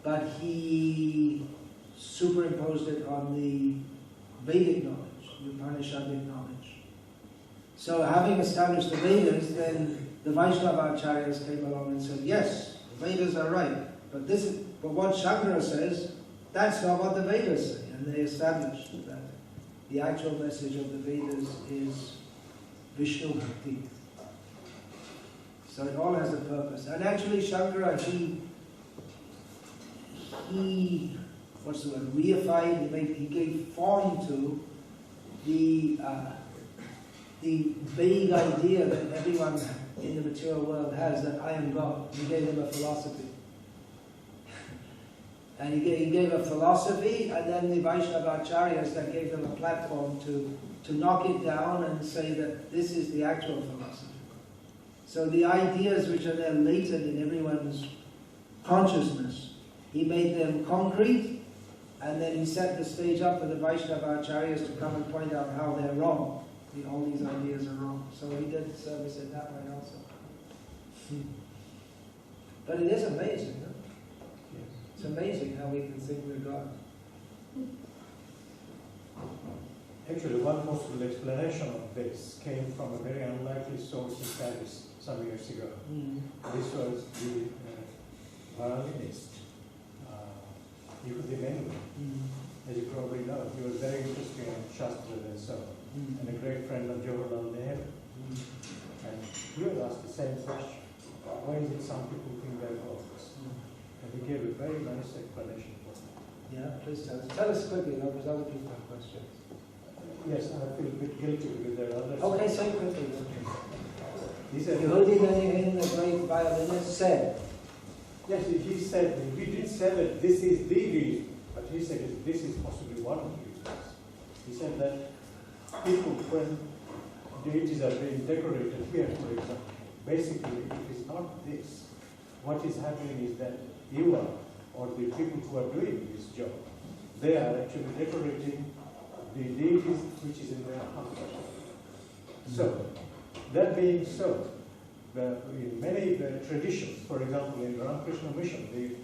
but he superimposed it on the Vedic knowledge, the Upanishadic knowledge. So having established the Vedas, then the Vaishnava Acharyas came along and said, yes, the Vedas are right, but what Shankara says, that's not what the Vedas say. And they established that the actual message of the Vedas is Vishnu Bhakti. So it all has a purpose. And actually Shankara, he what's the word, reified, he gave form to the vague idea that everyone in the material world has, that I am God. He gave them a philosophy. And he gave a philosophy, and then the Vaishnava Acharyas that gave them a platform to knock it down and say that this is the actual philosophy. So the ideas which are there latent in everyone's consciousness, he made them concrete, and then he set the stage up for the Vaishnava Acharyas to come and point out how they're wrong. All these ideas are wrong. So he did service in that way also. But it is amazing, huh? It's amazing how we can think we're God. Actually, one possible explanation of this came from a very unlikely source in Paris some years ago. This was the violinist, Manor. As you probably know, he was very interested in Shastra and so on, and a great friend of Jawaharlal Nehru. And he was asked the same question: why is it some people think they're gods? And he gave a very nice explanation for that. Yeah, please tell us. Tell us quickly, because other people have questions. Yes, I feel a bit guilty because there are others. Okay, say quickly. He said, Yehudi Menuhin, the great violinist, said. Yes, he said, he didn't say that this is the reason, but he said this is possibly one of the reasons. He said that people, when deities are being decorated here, for example, basically it is not this. What is happening is that you are, or the people who are doing this job, they are actually decorating the deities which is in their heart. So, that being so, in many traditions, for example in Ramakrishna Mission, the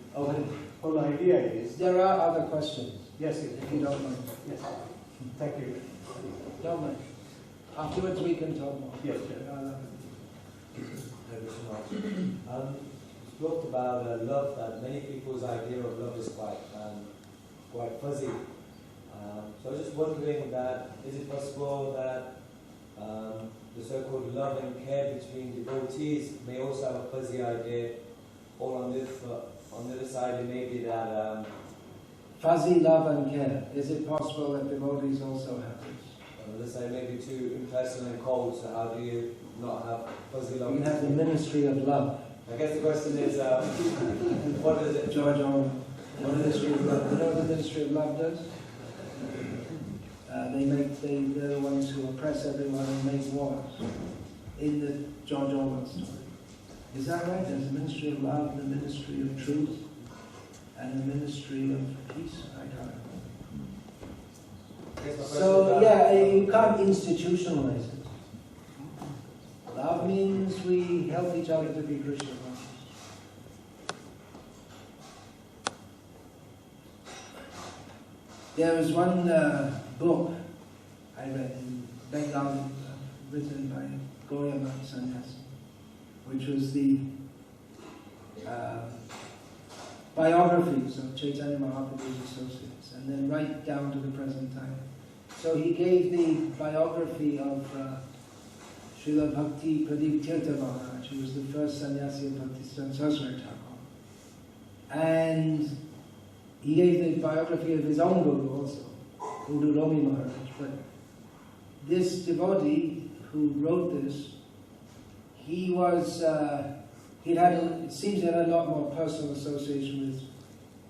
whole idea is... There are other questions. Yes, if you don't mind. Yes, thank you. Don't mind. Afterwards we can talk more. Yes, Thank you so much. You talked about love, that many people's idea of love is quite fuzzy. So I was just wondering that, is it possible that the so-called love and care between devotees may also have a fuzzy idea, or on the other side it may be that... fuzzy love and care. Is it possible that devotees also have this? On the other side it may be too impersonal and cold, so how do you not have fuzzy love. We have the ministry of love. I guess the question is, what is it? George Orwell, the ministry of love. You know what the ministry of love does? They're the ones who oppress everyone and make wars. In the George Orwell story. Is that right? There's a ministry of love, the ministry of truth, and a ministry of peace. I don't know. So yeah, you can't institutionalize it. Love means we help each other to be Krishna conscious. There was one book I read in Bengali, written by Goyama Sannyasi, which was the biographies of Chaitanya Mahaprabhu's associates, and then right down to the present time. So he gave the biography of Srila Bhakti Pradip Tirtha Maharaj, who was the first sannyasi of Bhaktisiddhanta Saraswati Thakur. And he gave the biography of his own guru also, Guru Romi Maharaj. But this devotee who wrote this, he was, it seems he had a lot more personal association with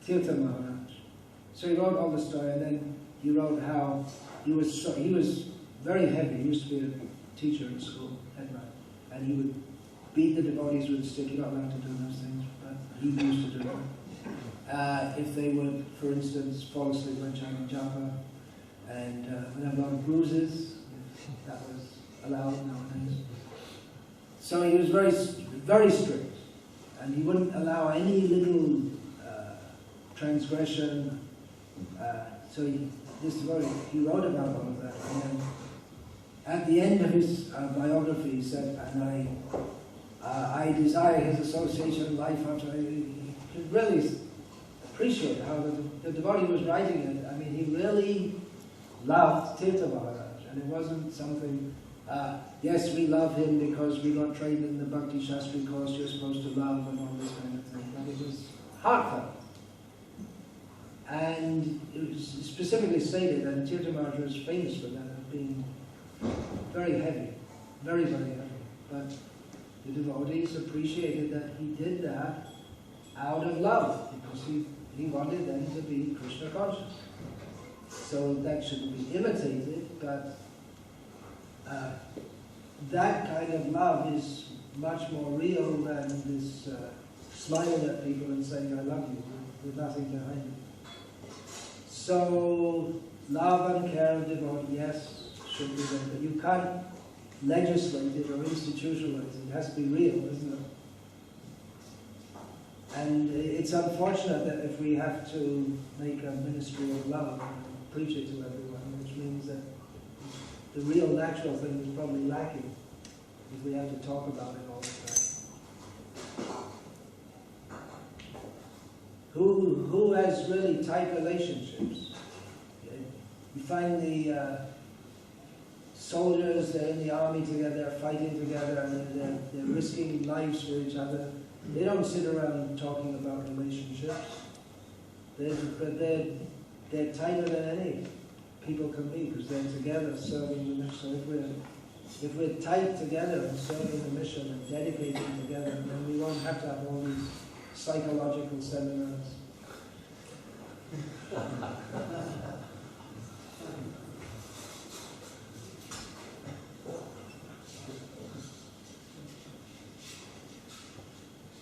Tirtha Maharaj. So he wrote all the story, and then he wrote how he was very heavy. He used to be a teacher in school at night, and he would beat the devotees with a stick. You're not allowed to do those things, but he used to do them. If they would, for instance, fall asleep when chanting japa, and would have a lot of bruises, if that was allowed nowadays. So he was very, very strict, and he wouldn't allow any little transgression. So this devotee, he wrote about all of that, and then at the end of his biography, he said, and I desire his association in life after. He could really appreciate how the devotee was writing it. I mean, he really loved Tirtha Maharaj, and it wasn't something, yes, we love him because we got trained in the Bhakti Shastri course, you're supposed to love and all this kind of thing, but it was heartfelt. And it was specifically stated that Tirtha Maharaj was famous for that, as being very heavy, very, very heavy. But the devotees appreciated that he did that out of love, because he wanted them to be Krishna conscious. So that shouldn't be imitated, but that kind of love is much more real than this smiling at people and saying, I love you, with nothing behind it. So, love and care of devotee, yes, should be there, but you can't legislate it or institutionalize it. It has to be real, isn't it? And it's unfortunate that if we have to make a ministry of love and preach it to everyone, which means that the real natural thing is probably lacking if we have to talk about it all the time. Who has really tight relationships? Okay. You find the soldiers, they're in the army together, they're fighting together, and they're risking lives for each other. They don't sit around talking about relationships. They're tighter than any people can be, because they're together serving the mission. So if we're tight together and serving the mission and dedicating together, then we won't have to have all these psychological seminars.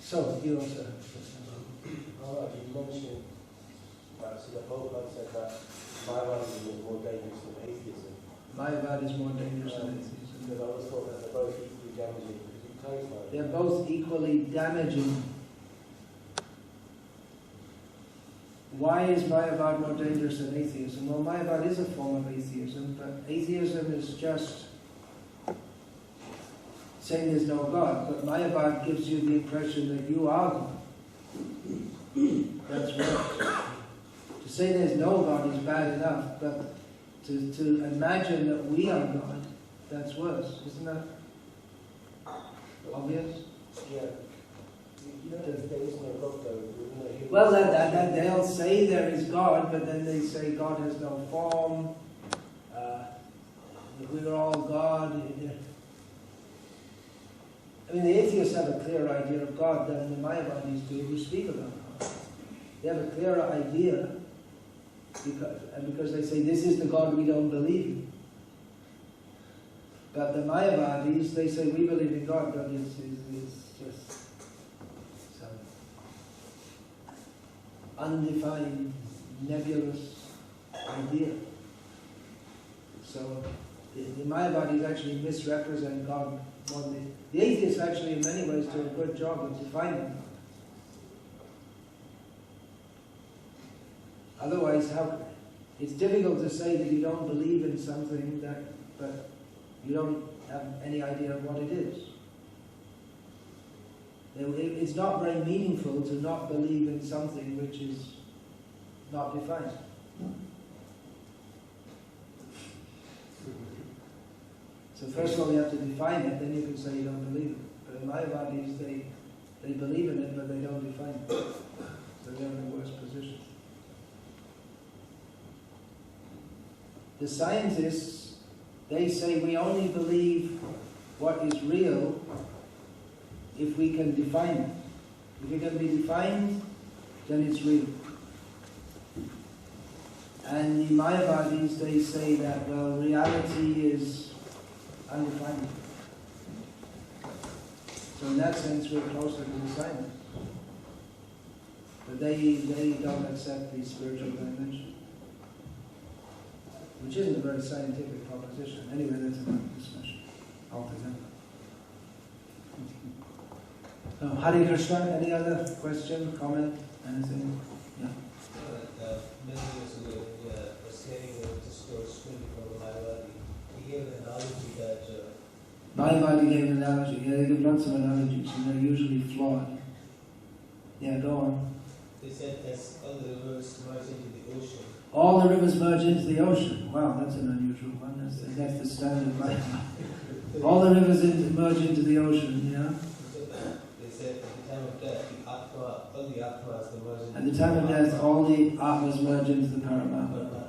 So, you also have you mentioned that so the Prabhupada said that Mayavada is more dangerous than atheism. Mayavada is more dangerous than atheism. Because I always thought that they're both equally damaging. Could you clarify? They're both equally damaging. Why is Mayavada more dangerous than atheism? Well, Mayavada is a form of atheism, but atheism is just saying there's no God, but Mayavada gives you the impression that you are God. That's worse. To say there's no God is bad enough, but to imagine that we are God, that's worse. Isn't that obvious? Yeah. You know, there is no God though. Well, they'll say there is God, but then they say God has no form. We're all God. I mean, the atheists have a clearer idea of God than the Mayavadis do who speak about God. They have a clearer idea because they say, this is the God we don't believe in. But the Mayavadis, they say, we believe in God, but it's just some undefined, nebulous idea. So the Mayavadis actually misrepresent God more than the atheists actually in many ways do a good job of defining God. Otherwise, it's difficult to say that you don't believe in something but you don't have any idea of what it is. It's not very meaningful to not believe in something which is not defined. So first of all, you have to define it, then you can say you don't believe it. But in Mayavadis, they believe in it, but they don't define it. So they're in the worst position. The scientists, they say we only believe what is real if we can define it. If it can be defined, then it's real. And the Mayavadis, they say that, well, reality is undefined. So in that sense, we're closer to the scientists. But they don't accept the spiritual dimension, which isn't a very scientific proposition. Anyway, that's another discussion altogether. Hare Krishna, any other question, comment, anything? Yeah. Many years ago, I was hearing a story from Mayavadi. He gave an analogy that Mayavadi gave an analogy. Yeah, they give lots of analogies, and they're usually flawed. Yeah, go on. they said as all the rivers merge into the ocean. All the rivers merge into the ocean. Wow, that's an unusual one. That's the standard Mayavadi. All the rivers merge into the ocean, yeah? They said at the time of death, all the atmas merge into At the time of death, all the atmas merge into the Paramatma.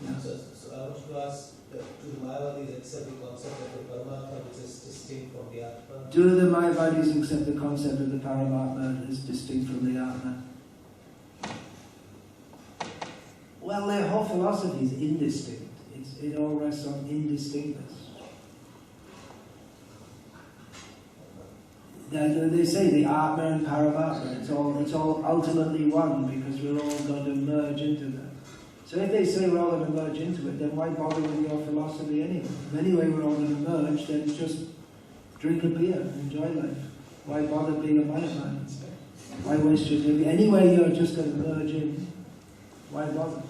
Yeah. So I want to ask, do the Mayavadis accept the concept of the Paramatma which is distinct from the Atma? Do the Mayavadis accept the concept of the Paramatma is distinct from the Atma? Well, their whole philosophy is indistinct. It all rests on indistinctness. They say the Atma and Paramatma, it's all ultimately one because we're all going to merge into that. So if they say we're all going to merge into it, then why bother with your philosophy anyway? If anyway we're all going to merge, then just drink a beer, enjoy life. Why bother being a Mayavada? Why waste your time? Anyway you're just going to merge in, why bother?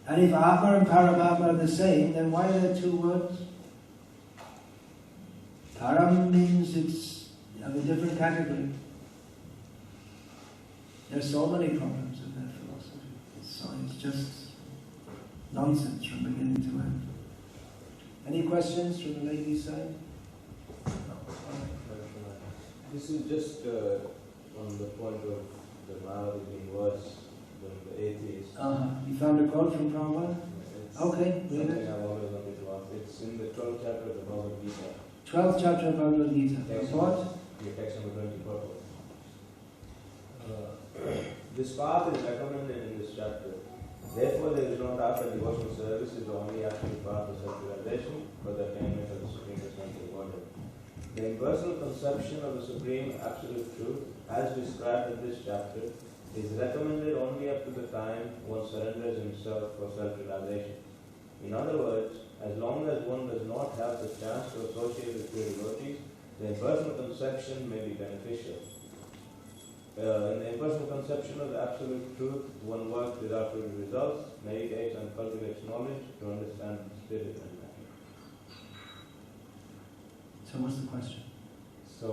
And if Atma and Paramatma are the same, then why are there two words? Param means it's of a different category. There's so many problems with their philosophy. It's just nonsense from beginning to end. Any questions from the ladies' side? This is just on the point of the Mayavadi being worse than the atheists. You found a quote from Prabhupada? Okay, read Something it. I've always wanted to ask. It's in the 12th chapter of the Bhagavad Gita. 12th chapter of Bhagavad Gita. What? Your text number 24. This path is recommended in this chapter. Therefore, there is no doubt that devotional service is the only actual path of self-realization for the attainment of the Supreme Personality of Godhead. The impersonal conception of the Supreme Absolute Truth, as described in this chapter, is recommended only up to the time one surrenders himself for self-realization. In other words, as long as one does not have the chance to associate with pure devotees, the impersonal conception may be beneficial. In the impersonal conception of the Absolute Truth, one works without further results, meditates and cultivates knowledge to understand the spirit and matter. So what's the question? So,